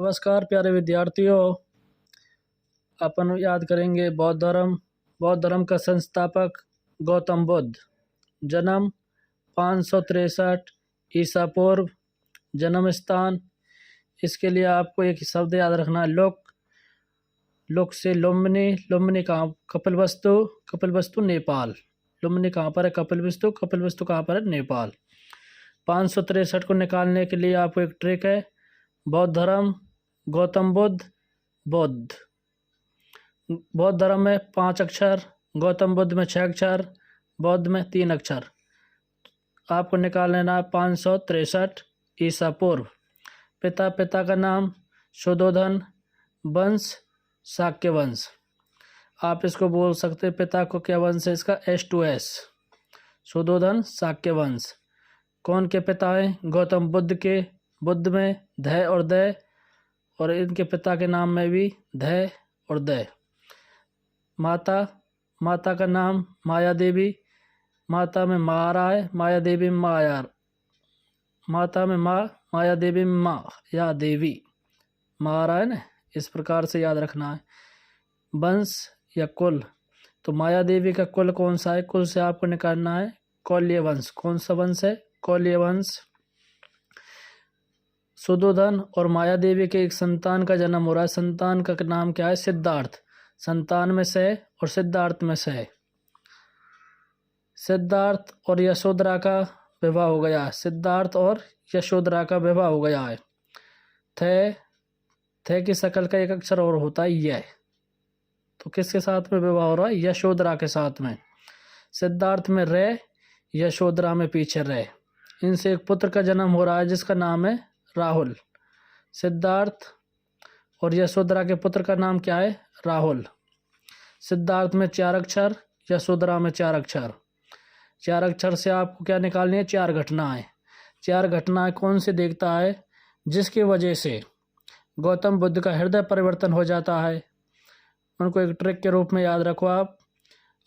नमस्कार प्यारे विद्यार्थियों। अपन याद करेंगे बौद्ध धर्म। बौद्ध धर्म का संस्थापक गौतम बुद्ध। जन्म 563 ईसा पूर्व। जन्म स्थान, इसके लिए आपको एक शब्द याद रखना है, लुक। लुक से लुम्बिनी। लुम्बिनी कहाँ? कपिलवस्तु। कपिलवस्तु नेपाल। लुम्बिनी कहाँ पर है? कपिलवस्तु। कपिलवस्तु कहाँ पर है? नेपाल। 563 को निकालने के लिए आपको एक ट्रिक है। बौद्ध धर्म, गौतम बुद्ध, बुद्ध। बौद्ध धर्म में 5 अक्षर, गौतम बुद्ध में 6 अक्षर, बौद्ध में 3 अक्षर। आपको निकाल लेना है 563 ईसा पूर्व। पिता का नाम शुद्धोधन, वंश शाक्य वंश। आप इसको बोल सकते हैं, पिता को क्या वंश है इसका? S2S, शुद्धोधन शाक्य वंश। कौन के पिता हैं? गौतम बुद्ध के। बुद्ध में ध और द, और इनके पिता के नाम में भी ध और द। माता का नाम माया देवी। माता में माँ आ रहा है, माया देवी में माँ यार। माता में माँ, माया देवी में माँ या देवी, माँ आ रहा है ना, इस प्रकार से याद रखना है। वंश या कुल, तो माया देवी का कुल कौन सा है? कुल से आपको निकालना है कौल्य वंश। कौन सा वंश है? कौल्य वंश। शुद्धोधन और माया देवी के एक संतान का जन्म हो रहा है। संतान का नाम क्या है? सिद्धार्थ। संतान में से और सिद्धार्थ में से। सिद्धार्थ और यशोधरा का विवाह हो गया है। सिद्धार्थ और यशोधरा का विवाह हो गया है। थे की शक्ल का एक अक्षर और होता है यह। तो किसके साथ में विवाह हो रहा है? यशोधरा के साथ में। सिद्धार्थ में रे, यशोधरा में पीछे रे। इनसे एक पुत्र का जन्म हो रहा है जिसका नाम है राहुल। सिद्धार्थ और यशोधरा के पुत्र का नाम क्या है? राहुल। सिद्धार्थ में 4 अक्षर, यशोधरा में 4 अक्षर। 4 अक्षर से आपको क्या निकालनी है? 4 घटनाएं। 4 घटनाएं कौन से देखता है? जिसकी वजह से गौतम बुद्ध का हृदय परिवर्तन हो जाता है। उनको एक ट्रिक के रूप में याद रखो आप।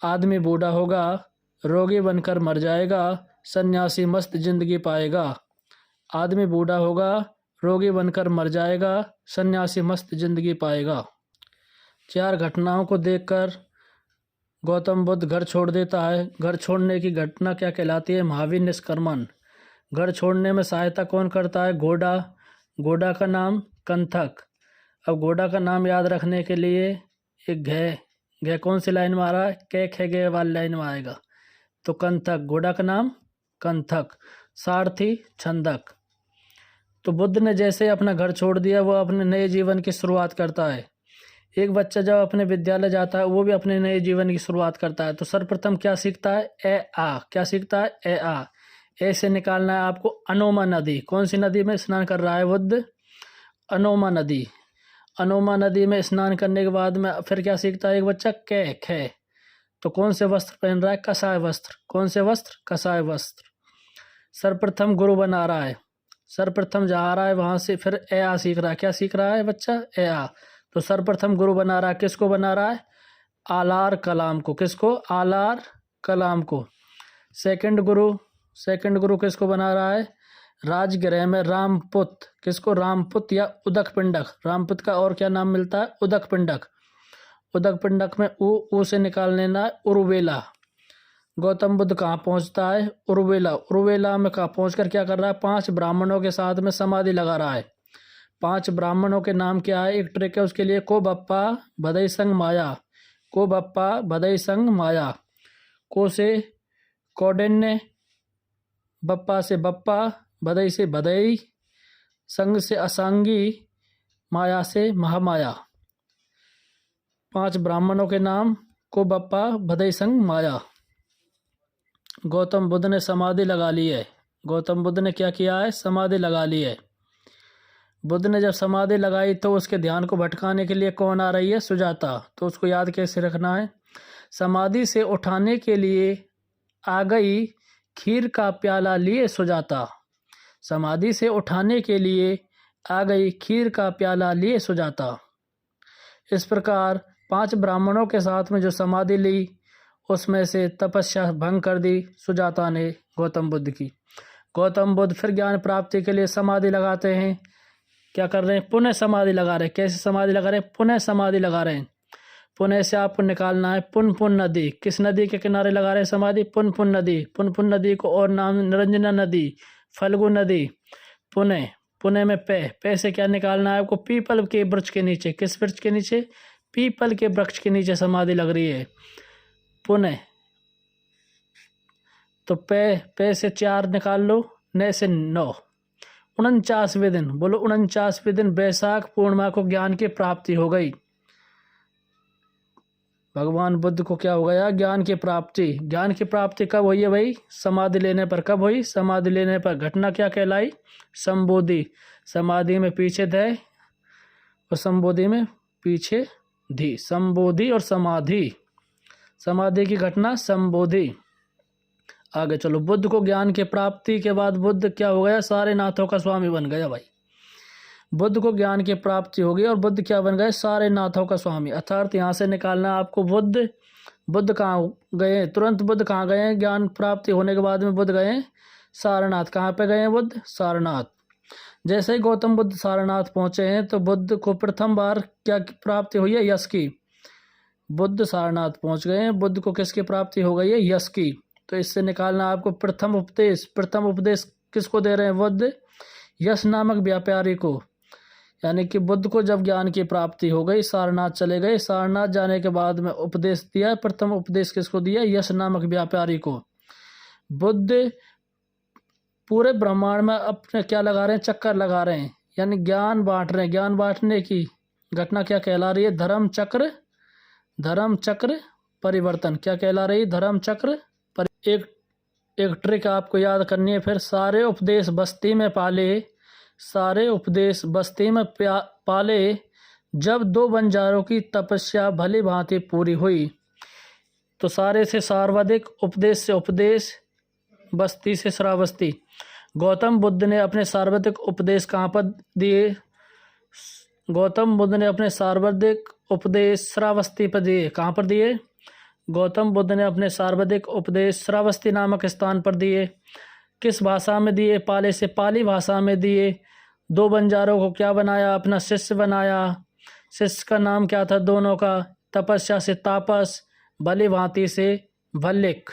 आदमी बूढ़ा होगा, रोगी बनकर मर जाएगा, सन्यासी मस्त जिंदगी पाएगा। आदमी बूढ़ा होगा, रोगी बनकर मर जाएगा, सन्यासी मस्त जिंदगी पाएगा। 4 घटनाओं को देखकर गौतम बुद्ध घर छोड़ देता है। घर छोड़ने की घटना क्या कहलाती है? महावीर निष्क्रमण। घर छोड़ने में सहायता कौन करता है? घोड़ा। घोड़ा का नाम कंथक। अब घोड़ा का नाम याद रखने के लिए एक घ कौन सी लाइन में आ रहा है? कै खे गे वाली लाइन में आएगा, तो कंथक। घोड़ा का नाम कंथक। सारथी छंदक। तो बुद्ध ने जैसे अपना घर छोड़ दिया, वो अपने नए जीवन की शुरुआत करता है। एक बच्चा जब अपने विद्यालय जाता है, वो भी अपने नए जीवन की शुरुआत करता है। तो सर्वप्रथम क्या सीखता है? ए आ। क्या सीखता है? ए आ। ए से निकालना है आपको अनोमा नदी। कौन सी नदी में स्नान कर रहा है बुद्ध? अनोमा नदी। अनोमा नदी में स्नान करने के बाद में फिर क्या सीखता है एक बच्चा? कै खे। तो कौन से वस्त्र पहन रहा है? कसाय वस्त्र। कौन से वस्त्र? कसाय वस्त्र। सर्वप्रथम गुरु बना रहा है। सर्वप्रथम जहाँ आ रहा है वहां से फिर ए आ सीख रहा है। क्या सीख रहा है बच्चा? ए आ। तो सर्वप्रथम गुरु बना रहा है। किसको बना रहा है? आलार कलाम को। किसको? आलार कलाम को। सेकंड गुरु किसको बना रहा है? राजगृह में रामपुत। किसको? रामपुत या उदक पिंडक। रामपुत का और क्या नाम मिलता है? उदक पिंडक। उदक पिंडक में ऊ से निकाल लेना है उर्वेला। गौतम बुद्ध कहाँ पहुंचता है? उर्वेला। उर्वेला में कहाँ पहुंचकर क्या कर रहा है? 5 ब्राह्मणों के साथ में समाधि लगा रहा है। 5 ब्राह्मणों के नाम क्या है? एक ट्रिक है उसके लिए। को बप्पा भदई संग माया। को बप्पा भदई संग माया। को से कौंडिन्य, बप्पा से बप्पा, भदई से भदई, संग से असांगी, माया से महामाया। 5 ब्राह्मणों के नाम को बप्पा भदई संग माया। गौतम बुद्ध ने समाधि लगा ली है। गौतम बुद्ध ने क्या किया है? समाधि लगा ली है। बुद्ध ने जब समाधि लगाई तो उसके ध्यान को भटकाने के लिए कौन आ रही है? सुजाता। तो उसको याद कैसे रखना है? समाधि से उठाने के लिए आ गई, खीर का प्याला लिए सुजाता। समाधि से उठाने के लिए आ गई, खीर का प्याला लिए सुजाता। इस प्रकार 5 ब्राह्मणों के साथ में जो समाधि ली, उसमें से तपस्या भंग कर दी सुजाता ने गौतम बुद्ध की। गौतम बुद्ध फिर ज्ञान प्राप्ति के लिए समाधि लगाते हैं। क्या कर रहे हैं, पुनः समाधि लगा रहे हैं। कैसे समाधि लगा रहे हैं, पुनः समाधि लगा रहे हैं। पुनः से आपको निकालना है पुन नदी। किस नदी के किनारे लगा रहे हैं समाधि, पुन नदी। पुन नदी को और नाम निरंजना नदी, फल्गु नदी। पुनः, पुनः में पे से क्या निकालना है आपको, पीपल के वृक्ष के नीचे। किस वृक्ष के नीचे, पीपल के वृक्ष के नीचे समाधि लग रही है। पुनः, तो पे से 4 निकाल लो, न से 9, 49वें दिन। बोलो 49वें दिन बैसाख पूर्णिमा को ज्ञान की प्राप्ति हो गई। भगवान बुद्ध को क्या हो गया, ज्ञान की प्राप्ति। ज्ञान की प्राप्ति कब हुई है भाई, समाधि लेने पर। कब हुई, समाधि लेने पर। घटना क्या कहलाई, संबोधि। समाधि में पीछे ध और संबोधि में पीछे धी। संबोधि और समाधि, समाधि की घटना संबोधि। आगे चलो, बुद्ध को ज्ञान की प्राप्ति के बाद बुद्ध क्या हो गया, सारे नाथों का स्वामी बन गया भाई। बुद्ध को ज्ञान की प्राप्ति हो गई और बुद्ध क्या बन गए, सारे नाथों का स्वामी। अर्थात यहाँ से निकालना है आपको बुद्ध कहाँ गए, तुरंत बुद्ध कहाँ गए, ज्ञान प्राप्ति होने के बाद में बुद्ध गए सारनाथ। कहाँ पे गए हैं बुद्ध, सारनाथ। जैसे ही गौतम बुद्ध सारनाथ पहुंचे हैं तो बुद्ध को प्रथम बार क्या प्राप्ति हुई है, यश की। बुद्ध सारनाथ पहुंच गए हैं, बुद्ध को किसकी प्राप्ति हो गई है, यश की। तो इससे निकालना आपको प्रथम उपदेश। प्रथम उपदेश किसको दे रहे हैं, बुद्ध यश नामक व्यापारी को। यानी कि बुद्ध को जब ज्ञान की प्राप्ति हो गई, सारनाथ चले गए। सारनाथ जाने के बाद में उपदेश दिया। प्रथम उपदेश किसको दिया, यश नामक व्यापारी को। बुद्ध पूरे ब्रह्मांड में अपने क्या लगा रहे हैं, चक्कर लगा रहे हैं, यानी ज्ञान बांट रहे हैं। ज्ञान बांटने की घटना क्या कहला रही है, धर्म चक्र परिवर्तन। क्या कहला रही, धर्म चक्र। एक ट्रिक आपको याद करनी है फिर। सारे उपदेश बस्ती में पाले, सारे उपदेश बस्ती में पाले। जब 2 बंजारों की तपस्या भली भांति पूरी हुई, तो सारे से सर्वाधिक, उपदेश से उपदेश, बस्ती से श्रावस्ती। गौतम बुद्ध ने अपने सर्वाधिक उपदेश कहाँ पर दिए, गौतम बुद्ध ने अपने सर्वाधिक उपदेश श्रावस्ती पर दिए। कहाँ पर दिए, गौतम बुद्ध ने अपने सर्वाधिक उपदेश श्रावस्ती नामक स्थान पर दिए। किस भाषा में दिए, पाले से पाली भाषा में दिए। 2 बंजारों को क्या बनाया, अपना शिष्य बनाया। शिष्य का नाम क्या था दोनों का, तपस्या से तापस, भली भांति से भल्लिक।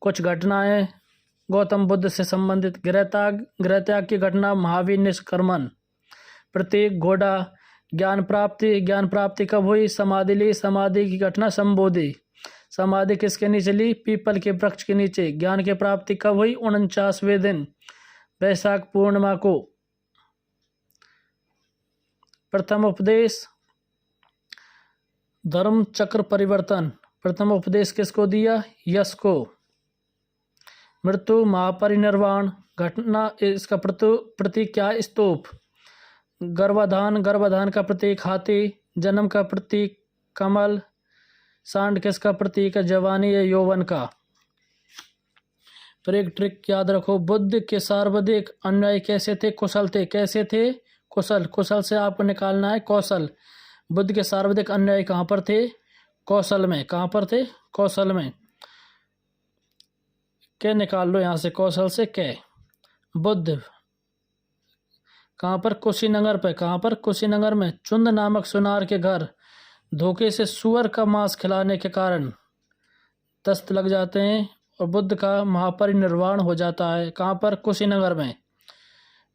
कुछ घटनाएं गौतम बुद्ध से संबंधित, गृहत्याग की घटना, महावीर निष्कर्मण, प्रतीक घोड़ा। ज्ञान प्राप्ति कब हुई, समाधि ली। समाधि की घटना संबोधि। समाधि किसके नीचे ली, पीपल के वृक्ष के नीचे। ज्ञान की प्राप्ति कब हुई, 49वें दिन बैसाख पूर्णिमा को। प्रथम उपदेश धर्म चक्र परिवर्तन। प्रथम उपदेश किसको दिया, यश को। मृत्यु महापरिनिर्वाण घटना, इसका प्रतीक क्या, स्तूप। गर्भाधान का प्रतीक हाथी। जन्म का प्रतीक कमल। सांड किसका प्रतीक है, जवानी या यौवन का। फिर एक ट्रिक याद रखो, बुद्ध के सर्वाधिक अनुयायी कैसे थे, कुशल थे। कैसे थे, कुशल से आपको निकालना है कौशल। बुद्ध के सर्वाधिक अनुयायी कहाँ पर थे, कौशल में। कहाँ पर थे, कौशल में। क्या निकाल लो यहाँ से, कौशल से क्या। बुद्ध कहाँ पर, कुशीनगर पे। कहाँ पर, कुशीनगर में। चुंद नामक सुनार के घर धोखे से सुअर का मांस खिलाने के कारण दस्त लग जाते हैं और बुद्ध का महापरिनिर्वाण हो जाता है। कहाँ पर, कुशीनगर में।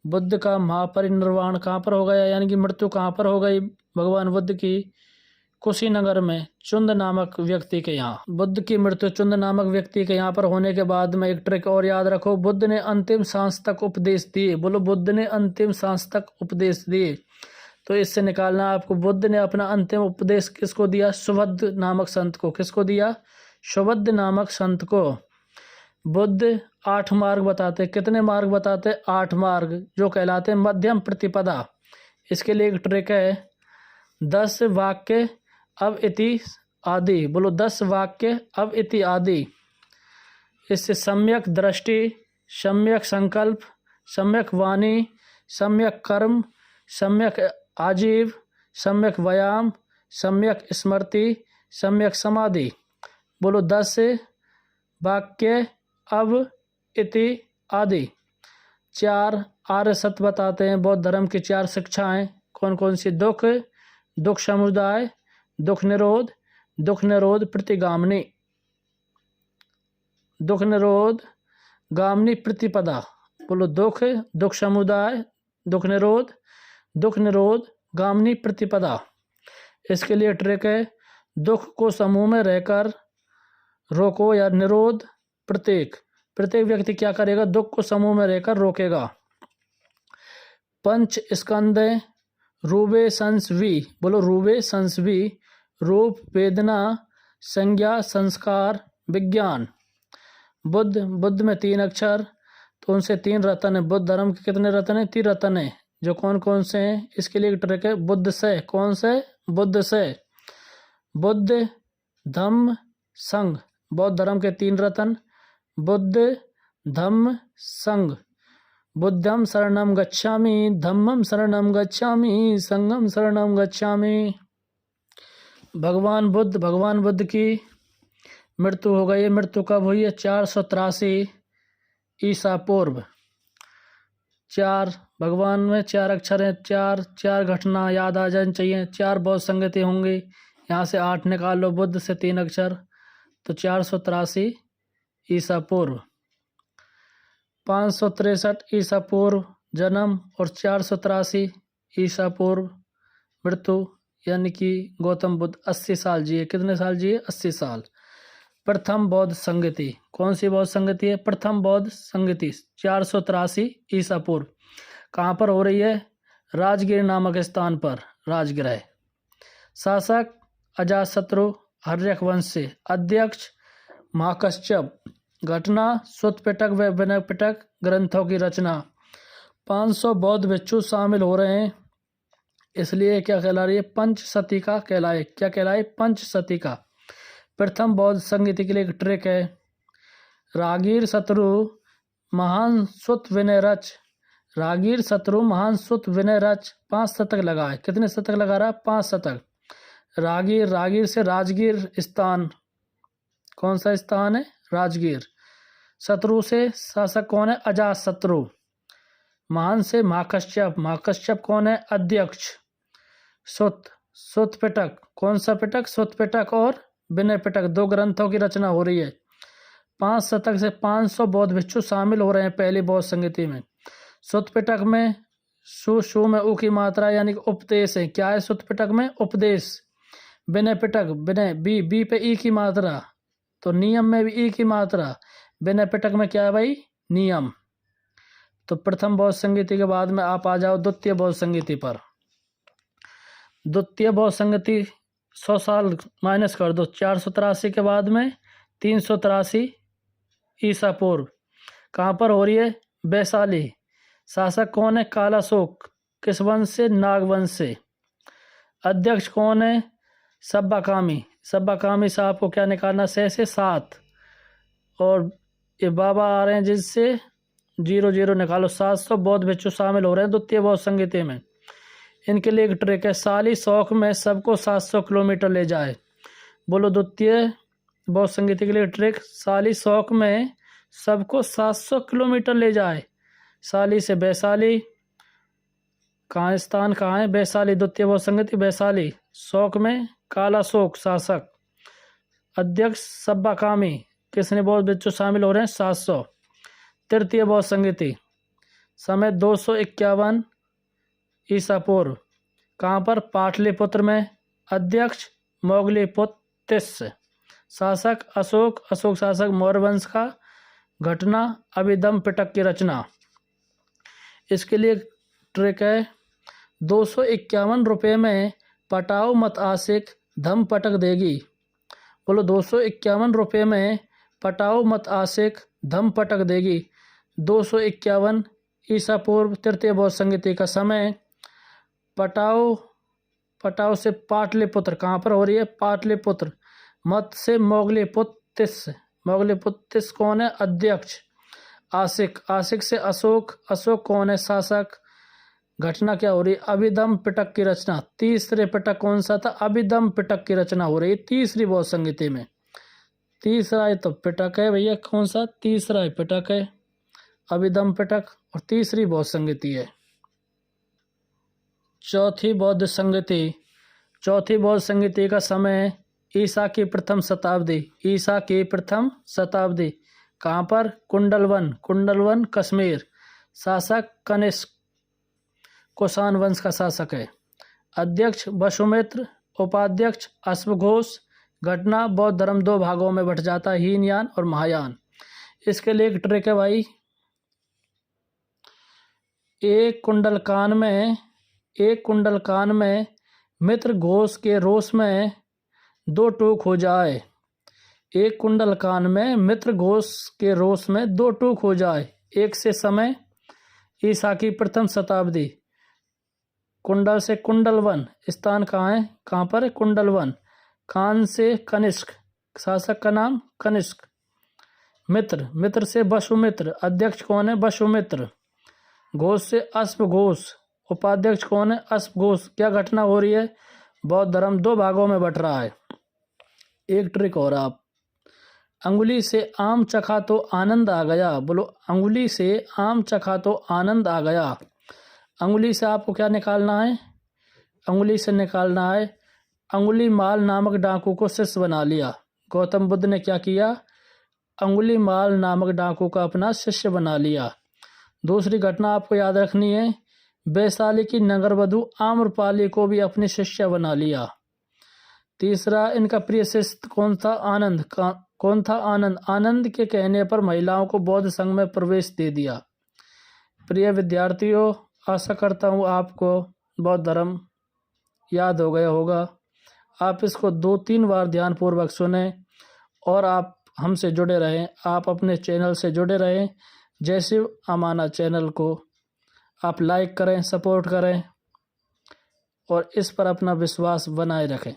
बुद्ध का महापरिनिर्वाण कहाँ पर हो गया, यानी कि मृत्यु कहाँ पर हो गई भगवान बुद्ध की, कुशीनगर में, चुंद नामक व्यक्ति के यहाँ। बुद्ध की मृत्यु चुंद नामक व्यक्ति के यहाँ पर होने के बाद में एक ट्रिक और याद रखो, बुद्ध ने अंतिम सांस तक उपदेश दिए। बोलो, बुद्ध ने अंतिम सांस तक उपदेश दिए। तो इससे निकालना आपको, बुद्ध ने अपना अंतिम उपदेश किसको दिया, सुबुद्ध नामक संत को। किसको दिया, सुबुद्ध नामक संत को। बुद्ध 8 मार्ग बताते। कितने मार्ग बताते, 8 मार्ग, जो कहलाते हैं मध्यम प्रतिपदा। इसके लिए एक ट्रिक है, 10 वाक्य अब इति आदि। बोलो, 10 वाक्य अब इति आदि। इससे सम्यक दृष्टि, सम्यक संकल्प, सम्यक वाणी, सम्यक कर्म, सम्यक आजीव, सम्यक व्यायाम, सम्यक स्मृति, सम्यक समाधि। बोलो, 10 वाक्य अब इति आदि। 4 आर्य सत्य बताते हैं। बौद्ध धर्म की 4 शिक्षाएं कौन कौन सी? दुख, दुख समुदाय, दुख निरोध प्रतिगामिनी, दुख निरोध गामिनी प्रतिपदा। बोलो दुख, दुख समुदाय, दुख निरोध गामिनी प्रतिपदा। इसके लिए ट्रिक है, दुख को समूह में रहकर रोको या निरोध प्रत्येक व्यक्ति क्या करेगा? दुख को समूह में रहकर रोकेगा। पंच स्कंदे रूबे संस्वी, बोलो रूबे संस्वी, रूप, वेदना, संज्ञा, संस्कार, विज्ञान। बुद्ध में 3 अक्षर, तो उनसे 3 रत्न है। बुद्ध धर्म के कितने रत्न है? 3 रत्न है। जो कौन कौन से हैं? इसके लिए एक ट्रिक है, बुद्ध से। कौन से? बुद्ध से। बुद्ध, धम्म, संघ। बौद्ध धर्म के 3 रत्न, बुद्ध, धम्म, संघ। बुद्धम शरणम गच्छामि, धम्मम शरणम गच्छामि, संघम शरणम गच्छामि। भगवान बुद्ध की मृत्यु हो गई। मृत्यु कब हुई है? 483 ईसा पूर्व। 4 भगवान में 4 अक्षर हैं। 4 घटना याद आ जानी चाहिए। 4 बौद्ध संगति होंगी। यहाँ से 8 निकाल लो। बुद्ध से 3 अक्षर, तो 483 ईसा पूर्व। 563 ईसा पूर्व जन्म और 483 ईसा पूर्व मृत्यु, यानी कि गौतम बुद्ध 80 साल जिए। कितने साल जिए? 80 साल। प्रथम बौद्ध संगति, कौन सी बौद्ध संगति है? प्रथम बौद्ध संगति 483 ईसा पूर्व। कहाँ पर हो रही है? राजगिर नामक स्थान पर, राजगृह। शासक अजातशत्रु, हर्यक वंश से। अध्यक्ष महाकश्यप। घटना सुत्त पिटक व विनय पिटक ग्रंथों की रचना। 500 बौद्ध भिक्षु शामिल हो रहे हैं, इसलिए क्या कहला रही है? पंचशतीका कहलाए। क्या कहलाए? पंचशतीका। प्रथम बौद्ध संगति के लिए एक ट्रिक है, रागीर शत्रु महान सुत विनय रच। रागीर शत्रु महान सुत विनय रच 5 शतक लगाए। कितने शतक लगा रहा है? 5 शतक। रागीर से राजगीर स्थान, कौन सा स्थान है? राजगीर। शत्रु से शासक कौन है? अजातशत्रु। महान से महाकश्यप। महाकश्यप कौन है? अध्यक्ष। सुत पिटक, कौन सा पिटक? सुत पिटक और विनय पिटक 2 ग्रंथों की रचना हो रही है। 5 शतक से 500 बौद्ध भिक्षु शामिल हो रहे हैं पहली बौद्ध संगति में। सुत पिटक में सु में उ की मात्रा यानी कि उपदेश है। क्या है सुत पिटक में? उपदेश। विनय पिटक, विनय बी पे ई की मात्रा, तो नियम में भी ई की मात्रा। विनय पिटक में क्या है भाई? नियम। तो प्रथम बौद्ध संगति के बाद में आप आ जाओ द्वितीय बौद्ध संगति पर। द्वितीय बौद्ध संगति 100 साल माइनस कर दो। 483 के बाद में 383 ईसा पूर्व। कहाँ पर हो रही है? वैशाली। शासक कौन है? कालाशोक। किस वंश से? नागवंश से। अध्यक्ष कौन है? सब्बाकामी। सब्बाकामी साहब को क्या निकालना? 6 से 7, और ये बाबा आ रहे हैं जिससे 0 निकालो। 700 बौद्ध भिक्षु शामिल हो रहे हैं द्वितीय बौद्ध संगति में। इनके लिए एक ट्रिक है, साली शौक में सबको 700 किलोमीटर ले जाए। बोलो द्वितीय बौद्ध संगति के लिए ट्रिक, साली शौक में सबको 700 किलोमीटर ले जाए। साली से वैशाली, कहाँ स्थान कहाँ है? वैशाली। द्वितीय बौद्ध संगति वैशाली। शौक में कालाशोक शासक। अध्यक्ष सब्बाकामी। किसने बौद्ध भिक्षु शामिल हो रहे हैं? 700। तृतीय बौद्ध संगति समय 251 ईसा पूर्व। कहाँ पर? पाटलिपुत्र में। अध्यक्ष मोगलीपुत्र तिस्स। शासक अशोक। अशोक शासक मौर्य वंश का। घटना अभिधम पिटक की रचना। इसके लिए ट्रिक है, 251 रुपये में पटाओ मत आशिक धम पटक देगी। बोलो 251 रुपये में पटाओ मत आशिक धम पटक देगी। 251 ईसा पूर्व तृतीय बौद्ध संगति का समय। पटाओ से पाटलिपुत्र, कहाँ पर हो रही है? पाटलिपुत्र। मत से मोगलीपुत्र तिस्स। मोगलीपुत्र तिस्स कौन है? अध्यक्ष। आशिक से अशोक। अशोक कौन है? शासक। घटना क्या हो रही है? अभिधम पिटक की रचना। तीसरे पिटक कौन सा था? अभिधम पिटक की रचना हो रही है तीसरी बौद्ध संगति में। तीसरा ही तो पिटक है भैया, कौन सा? तीसरा ही पिटक है। अभिधम पिटक और तीसरी बौद्ध संगति है। चौथी बौद्ध संगति का समय ईसा की प्रथम शताब्दी। कहाँ पर? कुंडलवन कश्मीर। शासक कनिष्क कुषाण वंश का शासक है। अध्यक्ष वसुमित्र, उपाध्यक्ष अश्वघोष। घटना बौद्ध धर्म दो भागों में बंट जाता है, हीनयान और महायान। इसके लिए एक ट्रिक है भाई। एक कुंडलकान में मित्र घोष के रोष में दो टूक हो जाए। एक कुंडलकान में मित्र घोष के रोष में दो टूक हो जाए। एक से समय ईसा की प्रथम शताब्दी। कुंडल से कुंडलवन, स्थान कहाँ है? कहाँ पर है? कुंडलवन। खान से कनिष्क, शासक का नाम कनिष्क। मित्र से वसुमित्र, अध्यक्ष कौन है? वसुमित्र। घोष से अश्वघोष, उपाध्यक्ष कौन है? अश्वघोष। क्या घटना हो रही है? बौद्ध धर्म दो भागों में बंट रहा है। एक ट्रिक और आप, अंगुली से आम चखा तो आनंद आ गया। बोलो, अंगुली से आम चखा तो आनंद आ गया। अंगुली से आपको क्या निकालना है? अंगुली से निकालना है अंगुलीमाल नामक डाकू को शिष्य बना लिया। गौतम बुद्ध ने क्या किया? अंगुलीमाल नामक डाकू का अपना शिष्य बना लिया। दूसरी घटना आपको याद रखनी है, वैशाली की नगरवधु आम्रपाली को भी अपनी शिष्य बना लिया। तीसरा, इनका प्रिय शिष्य कौन था? आनंद। कौन था? आनंद। आनंद के कहने पर महिलाओं को बौद्ध संघ में प्रवेश दे दिया। प्रिय विद्यार्थियों, आशा करता हूँ आपको बौद्ध धर्म याद हो गया होगा। आप इसको 2-3 बार ध्यानपूर्वक सुने और आप हमसे जुड़े रहें, आप अपने चैनल से जुड़े रहें। जैसे अमाना चैनल को आप लाइक करें, सपोर्ट करें और इस पर अपना विश्वास बनाए रखें।